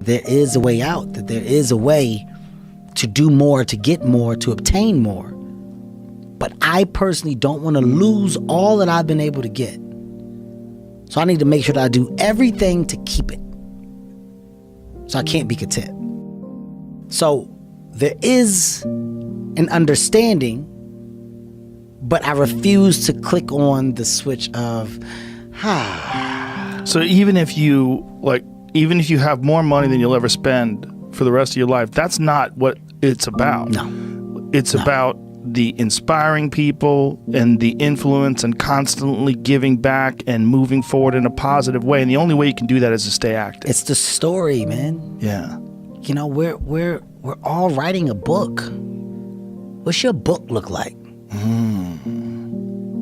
There is a way out, that there is a way to do more, to get more, to obtain more. But I personally don't want to lose all that I've been able to get. So I need to make sure that I do everything to keep it. So I can't be content. So there is an understanding, but I refuse to click on the switch of, So even if you have more money than you'll ever spend for the rest of your life, that's not what it's about. No. It's about the inspiring people and the influence and constantly giving back and moving forward in a positive way. And the only way you can do that is to stay active. It's the story, man. Yeah. You know, we're all writing a book. What's your book look like?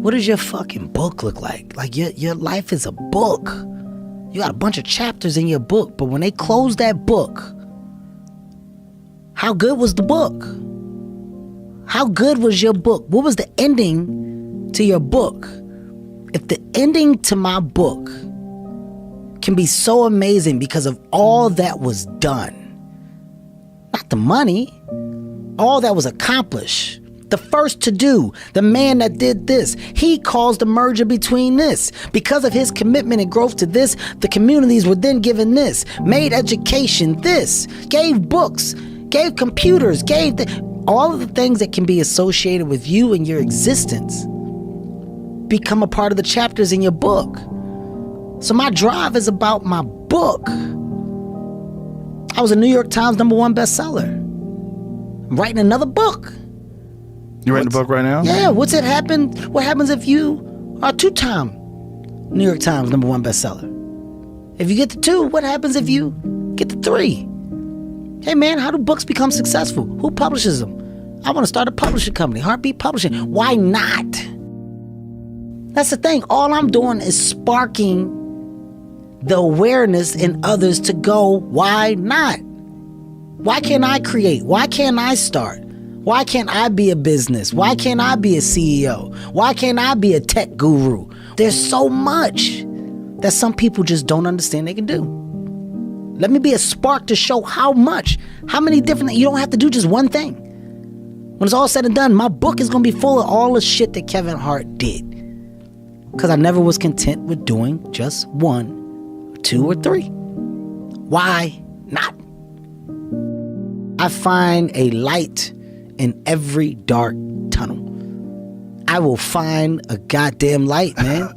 What does your fucking book look like? Like your life is a book. You got a bunch of chapters in your book, but when they close that book, how good was the book? How good was your book? What was the ending to your book? If the ending to my book can be so amazing because of all that was done, not the money, all that was accomplished, the first to do, the man that did this, he caused the merger between this. Because of his commitment and growth to this, the communities were then given this, made education this, gave books, gave computers, gave all of the things that can be associated with you and your existence become a part of the chapters in your book. So my drive is about my book. I was a New York Times #1 bestseller. I'm writing another book. You writing a book right now? Yeah, what happens if you are a 2-time New York Times #1 bestseller? If you get the 2, what happens if you get the 3? Hey man, how do books become successful? Who publishes them? I want to start a publishing company, Heartbeat Publishing. Why not? That's the thing. All I'm doing is sparking the awareness in others to go, why not? Why can't I create? Why can't I start? Why can't I be a business? Why can't I be a CEO? Why can't I be a tech guru? There's so much that some people just don't understand they can do. Let me be a spark to show how many different, you don't have to do just one thing. When it's all said and done, my book is going to be full of all the shit that Kevin Hart did. Because I never was content with doing just 1, 2, or 3. Why not? I find a light in every dark tunnel. I will find a goddamn light, man.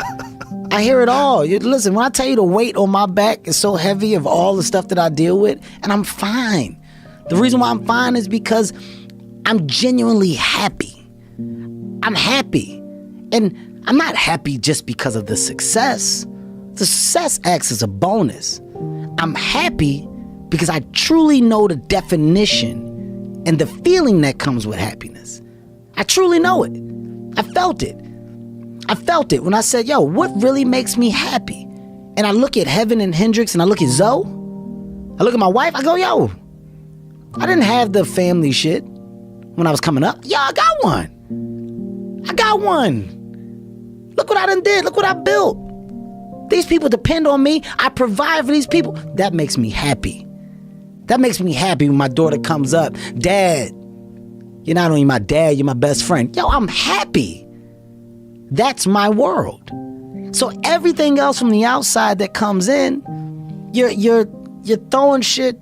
I hear it all. Listen, when I tell you the weight on my back is so heavy of all the stuff that I deal with, and I'm fine. The reason why I'm fine is because I'm genuinely happy. I'm happy. And I'm not happy just because of the success. The success acts as a bonus. I'm happy because I truly know the definition and the feeling that comes with happiness. I truly know it. I felt it. I felt it when I said, yo, what really makes me happy? And I look at Heaven and Hendrix and I look at Zoe. I look at my wife. I go, yo, I didn't have the family shit when I was coming up. Yo, I got one. I got one. Look what I done did. Look what I built. These people depend on me. I provide for these people. That makes me happy. That makes me happy when my daughter comes up. Dad, you're not only my dad, you're my best friend. Yo, I'm happy. That's my world. So everything else from the outside that comes in, you're throwing shit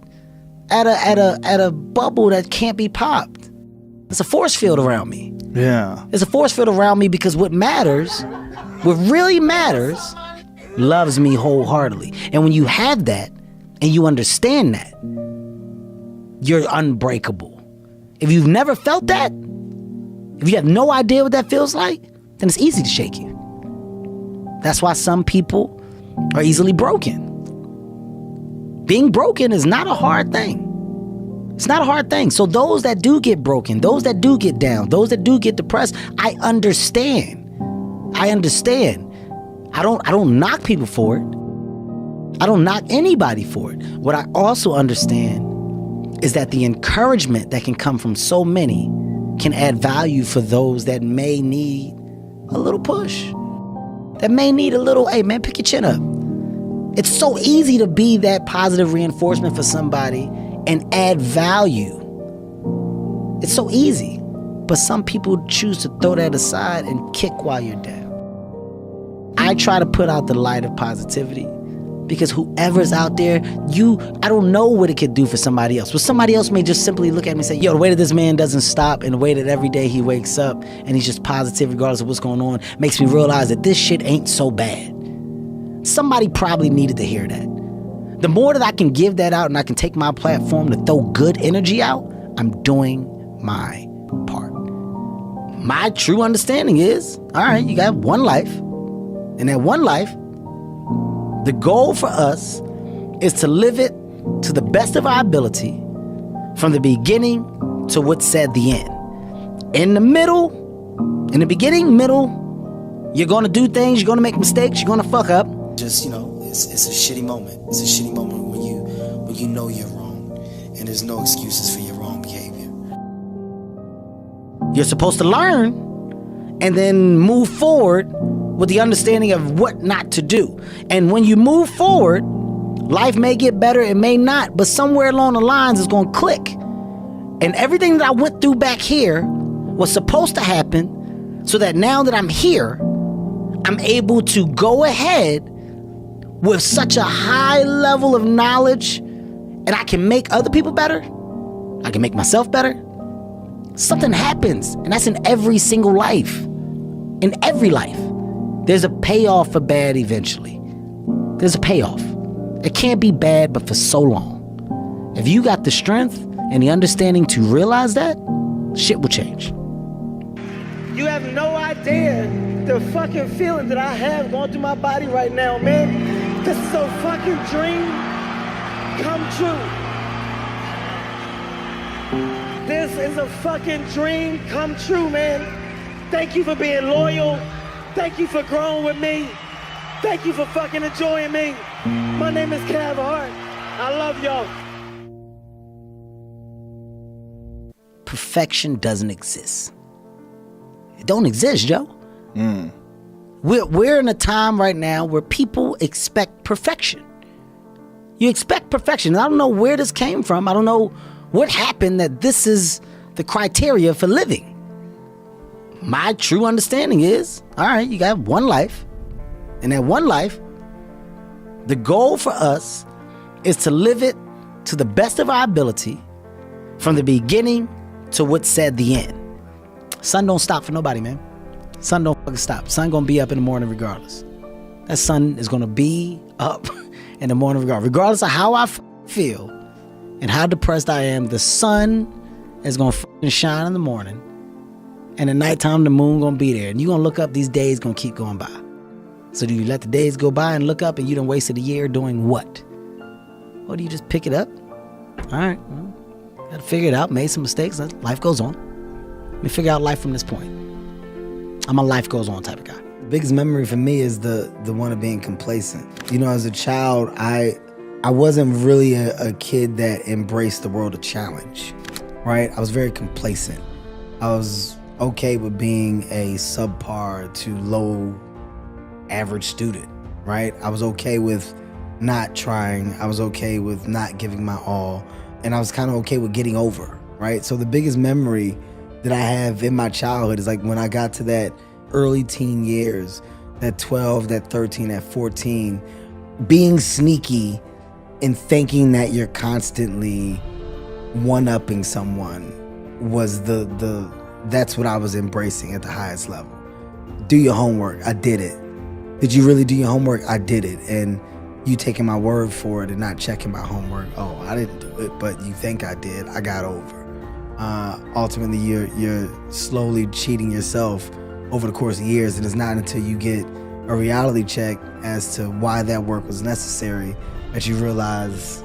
at a bubble that can't be popped. It's a force field around me. Yeah. It's a force field around me because what really matters, loves me wholeheartedly. And when you have that and you understand that, you're unbreakable. If you've never felt that, if you have no idea what that feels like, then it's easy to shake you. That's why some people are easily broken. Being broken is not a hard thing. It's not a hard thing. So those that do get broken, those that do get down, those that do get depressed, I understand. I don't knock people for it. I don't knock anybody for it. What I also understand is that the encouragement that can come from so many can add value for those that may need a little push. That may need a little, hey man, pick your chin up. It's so easy to be that positive reinforcement for somebody and add value. It's so easy. But some people choose to throw that aside and kick while you're down. I try to put out the light of positivity because whoever's out there, I don't know what it could do for somebody else. But somebody else may just simply look at me and say, yo, the way that this man doesn't stop and the way that every day he wakes up and he's just positive regardless of what's going on makes me realize that this shit ain't so bad. Somebody probably needed to hear that. The more that I can give that out and I can take my platform to throw good energy out, I'm doing my part. My true understanding is, all right, you got one life. And that one life, the goal for us is to live it to the best of our ability from the beginning to what's said the end. In the beginning, middle, you're going to do things, you're going to make mistakes, you're going to fuck up. Just, it's a shitty moment. It's a shitty moment when you know you're wrong and there's no excuses for your wrong behavior. You're supposed to learn and then move forward with the understanding of what not to do. And when you move forward, life may get better, it may not, but somewhere along the lines it's going to click. And everything that I went through back here was supposed to happen so that now that I'm here, I'm able to go ahead with such a high level of knowledge and I can make other people better. I can make myself better. Something happens, and that's in every single life. In every life. There's a payoff for bad eventually. There's a payoff. It can't be bad, but for so long. If you got the strength and the understanding to realize that, shit will change. You have no idea the fucking feeling that I have going through my body right now, man. This is a fucking dream come true. This is a fucking dream come true, man. Thank you for being loyal. Thank you for growing with me. Thank you for fucking enjoying me. My name is Hart. I love y'all. Perfection doesn't exist. It don't exist, Joe. We're in a time right now where people expect perfection. You expect perfection. I don't know where this came from. I don't know what happened that this is the criteria for living. My true understanding is, all right, you got one life. And that one life, the goal for us is to live it to the best of our ability from the beginning to what's said the end. Sun don't stop for nobody, man. Sun don't fucking stop. Sun gonna be up in the morning regardless. That sun is gonna be up in the morning regardless of how I feel and how depressed I am. The sun is gonna fucking shine in the morning. And at nighttime, the moon gonna be there. And you gonna look up, these days gonna keep going by. So do you let the days go by and look up and you done wasted a year doing what? Or do you just pick it up? All right, well, gotta figure it out, made some mistakes, life goes on. Let me figure out life from this point. I'm a life goes on type of guy. The biggest memory for me is the one of being complacent. As a child, I wasn't really a kid that embraced the world of challenge, right? I was very complacent. I was okay with being a subpar to low average student, right? I was okay with not trying. I was okay with not giving my all. And I was kind of okay with getting over, right? So the biggest memory that I have in my childhood is like when I got to that early teen years, that 12, that 13, that 14, being sneaky and thinking that you're constantly one-upping someone was that's what I was embracing at the highest level. Do your homework. I did it. Did you really do your homework? I did it. And you taking my word for it and not checking my homework. Oh, I didn't do it, but you think I did. I got over. Ultimately, you're slowly cheating yourself over the course of years, and it's not until you get a reality check as to why that work was necessary that you realize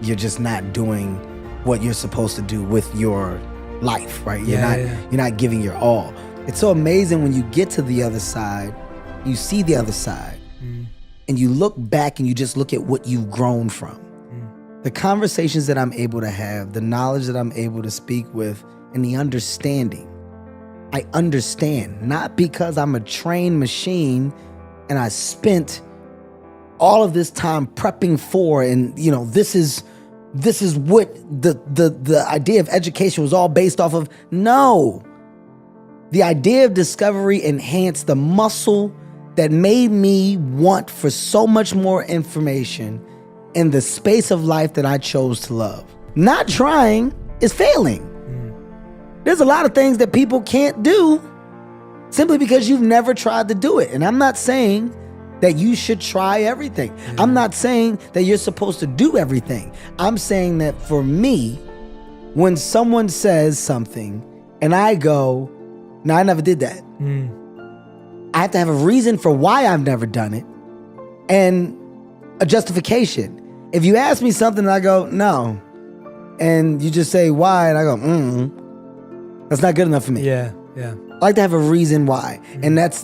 you're just not doing what you're supposed to do with your life, right? You're not giving your all. It's so amazing when you get to the other side, you see the other side, and you look back and you just look at what you've grown from. The conversations that I'm able to have, the knowledge that I'm able to speak with, and the understanding. I understand, not because I'm a trained machine and I spent all of this time prepping for, and this is what the idea of education was all based off of. No. The idea of discovery enhanced the muscle that made me want for so much more information in the space of life that I chose to love. Not trying is failing. There's a lot of things that people can't do simply because you've never tried to do it. And I'm not saying that you should try everything. I'm not saying that you're supposed to do everything. I'm saying that for me, when someone says something and I go, no, I never did that. I have to have a reason for why I've never done it and a justification. If you ask me something and I go, no, and you just say why, and I go, that's not good enough for me. Yeah. I like to have a reason why. And that's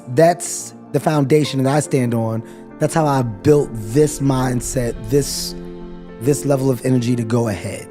the foundation that I stand on. That's how I built this mindset, this level of energy to go ahead.